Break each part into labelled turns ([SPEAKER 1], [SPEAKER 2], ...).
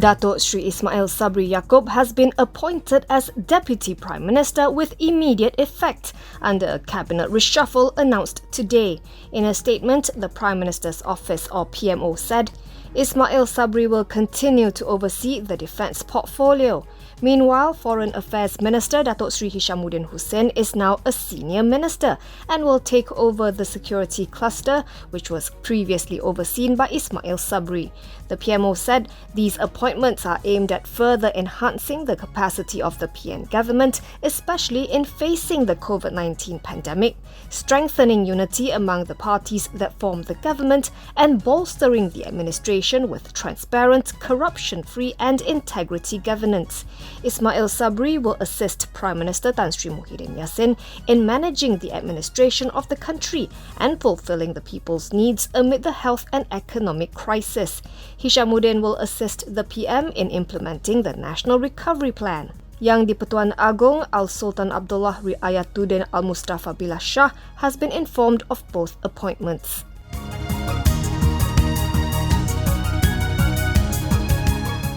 [SPEAKER 1] Datuk Seri Ismail Sabri Yaakob has been appointed as Deputy Prime Minister with immediate effect under a cabinet reshuffle announced today. In a statement, the Prime Minister's Office or PMO said, Ismail Sabri will continue to oversee the defence portfolio. Meanwhile, Foreign Affairs Minister Datuk Seri Hishammuddin Hussein is now a senior minister and will take over the security cluster, which was previously overseen by Ismail Sabri. The PMO said these appointments are aimed at further enhancing the capacity of the PN government, especially in facing the COVID-19 pandemic, strengthening unity among the parties that form the government, and bolstering the administration with transparent, corruption-free and integrity governance. Ismail Sabri will assist Prime Minister Tan Sri Muhyiddin Yassin in managing the administration of the country and fulfilling the people's needs amid the health and economic crisis. Hishammuddin will assist the PM in implementing the National Recovery Plan. Yang di-Pertuan Agong Al-Sultan Abdullah Riayatuddin Al-Mustafa Billah Shah has been informed of both appointments.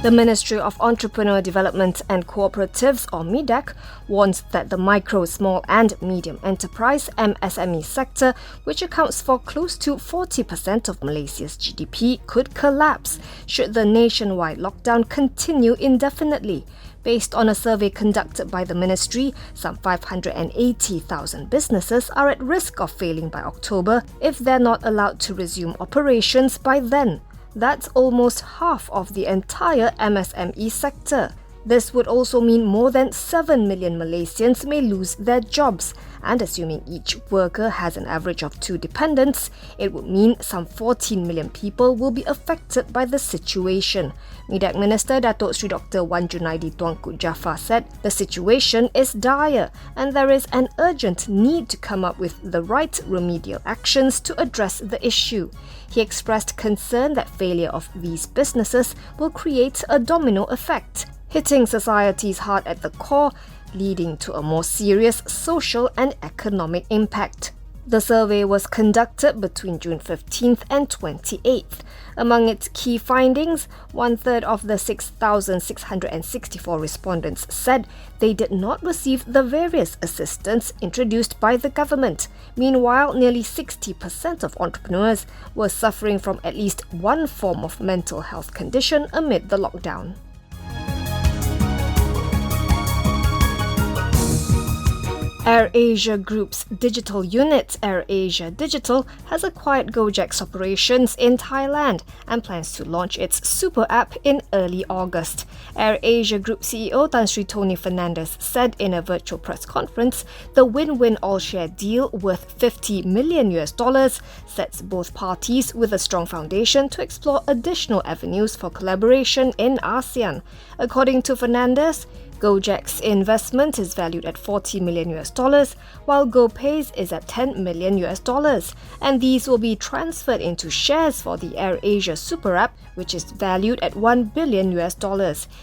[SPEAKER 1] The Ministry of Entrepreneur Development and Cooperatives, or MIDEC, warns that the micro, small and medium enterprise MSME sector, which accounts for close to 40% of Malaysia's GDP, could collapse should the nationwide lockdown continue indefinitely. Based on a survey conducted by the ministry, some 580,000 businesses are at risk of failing by October if they're not allowed to resume operations by then. That's almost half of the entire MSME sector. This would also mean more than 7 million Malaysians may lose their jobs, and assuming each worker has an average of 2 dependents, it would mean some 14 million people will be affected by the situation. MIDEC Minister Datuk Seri Dr. Wan Junaidi Tuanku Jaafar said the situation is dire and there is an urgent need to come up with the right remedial actions to address the issue. He expressed concern that failure of these businesses will create a domino effect, hitting society's heart at the core, leading to a more serious social and economic impact. The survey was conducted between June 15th and 28th. Among its key findings, 1/3 of the 6,664 respondents said they did not receive the various assistance introduced by the government. Meanwhile, nearly 60% of entrepreneurs were suffering from at least one form of mental health condition amid the lockdown. AirAsia Group's digital unit, AirAsia Digital, has acquired GOJEK'S operations in Thailand and plans to launch its super app in early August. AirAsia Group CEO Tan Sri Tony Fernandes said in a virtual press conference the win-win all-share deal worth $50 million sets both parties with a strong foundation to explore additional avenues for collaboration in ASEAN. According to Fernandes, GOJEK'S investment is valued at $40 million, while GoPay's is at $10 million, and these will be transferred into shares for the AirAsia Super App, which is valued at $1 billion.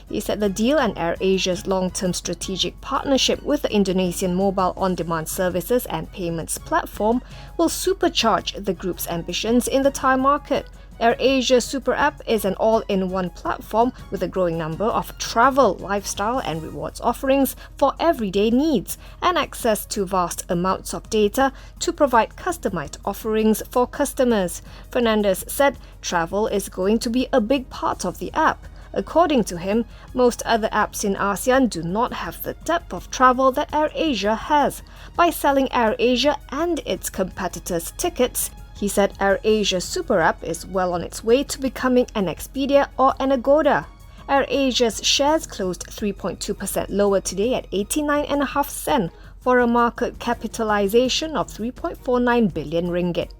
[SPEAKER 1] He said the deal and AirAsia's long-term strategic partnership with the Indonesian mobile on-demand services and payments platform will supercharge the group's ambitions in the Thai market. AirAsia Super App is an all-in-one platform with a growing number of travel, lifestyle and rewards offerings for everyday needs and access to vast amounts of data to provide customized offerings for customers. Fernandes said travel is going to be a big part of the app. According to him, most other apps in ASEAN do not have the depth of travel that AirAsia has. By selling AirAsia and its competitors' tickets, he said AirAsia Super App is well on its way to becoming an Expedia or an Agoda. AirAsia's shares closed 3.2% lower today at 89.5 sen for a market capitalization of 3.49 billion ringgit.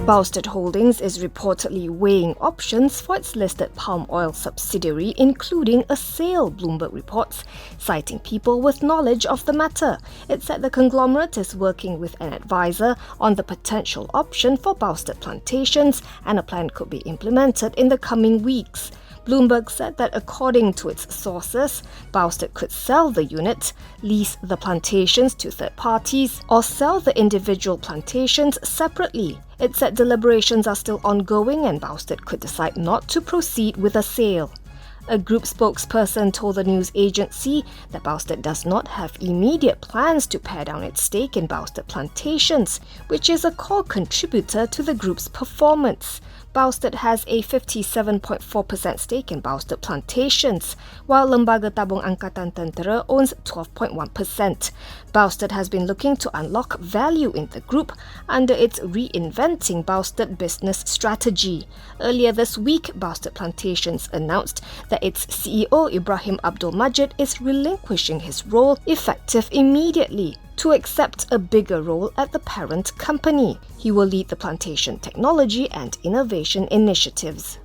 [SPEAKER 1] BOUSTEAD Holdings is reportedly weighing options for its listed palm oil subsidiary, including a sale, Bloomberg reports, citing people with knowledge of the matter. It said the conglomerate is working with an advisor on the potential option for BOUSTEAD Plantations, and a plan could be implemented in the coming weeks. Bloomberg said that according to its sources, BOUSTEAD could sell the unit, lease the plantations to third parties, or sell the individual plantations separately. It said deliberations are still ongoing and BOUSTEAD could decide not to proceed with a sale. A group spokesperson told the news agency that BOUSTEAD does not have immediate plans to pare down its stake in BOUSTEAD Plantations, which is a core contributor to the group's performance. BOUSTEAD has a 57.4% stake in BOUSTEAD Plantations, while Lembaga Tabung Angkatan Tentera owns 12.1%. BOUSTEAD has been looking to unlock value in the group under its Reinventing BOUSTEAD business strategy. Earlier this week, BOUSTEAD Plantations announced that its CEO Ibrahim Abdul Majid is relinquishing his role effective immediately to accept a bigger role at the parent company. He will lead the plantation technology and innovation initiatives.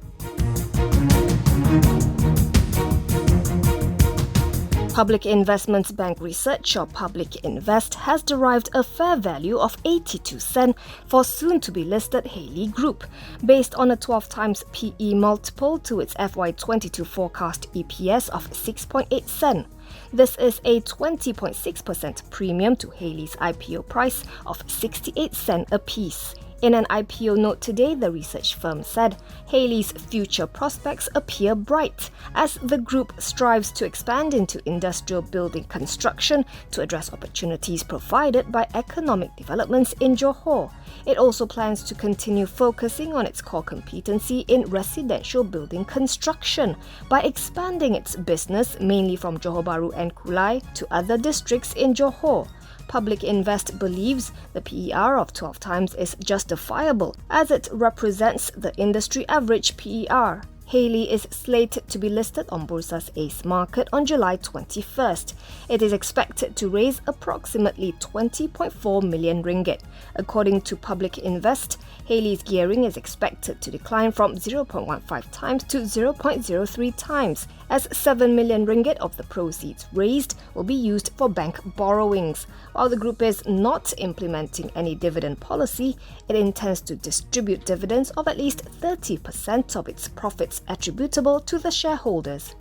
[SPEAKER 1] Public Investments Bank Research, or Public Invest, has derived a fair value of 82 cents for soon-to-be-listed Haley Group, based on a 12 times PE multiple to its FY22 forecast EPS of 6.8 cents. This is a 20.6% premium to Haley's IPO price of 68 cents apiece. In an IPO note today, the research firm said Haley's future prospects appear bright as the group strives to expand into industrial building construction to address opportunities provided by economic developments in Johor. It also plans to continue focusing on its core competency in residential building construction by expanding its business mainly from Johor Bahru and Kulai to other districts in Johor. Public Invest believes the PER of 12 times is justifiable as it represents the industry average PER. Haley is slated to be listed on Bursa's ACE market on July 21st. It is expected to raise approximately 20.4 million ringgit. According to Public Invest, Haley's gearing is expected to decline from 0.15 times to 0.03 times, as 7 million ringgit of the proceeds raised will be used for bank borrowings. While the group is not implementing any dividend policy, it intends to distribute dividends of at least 30% of its profits attributable to the shareholders.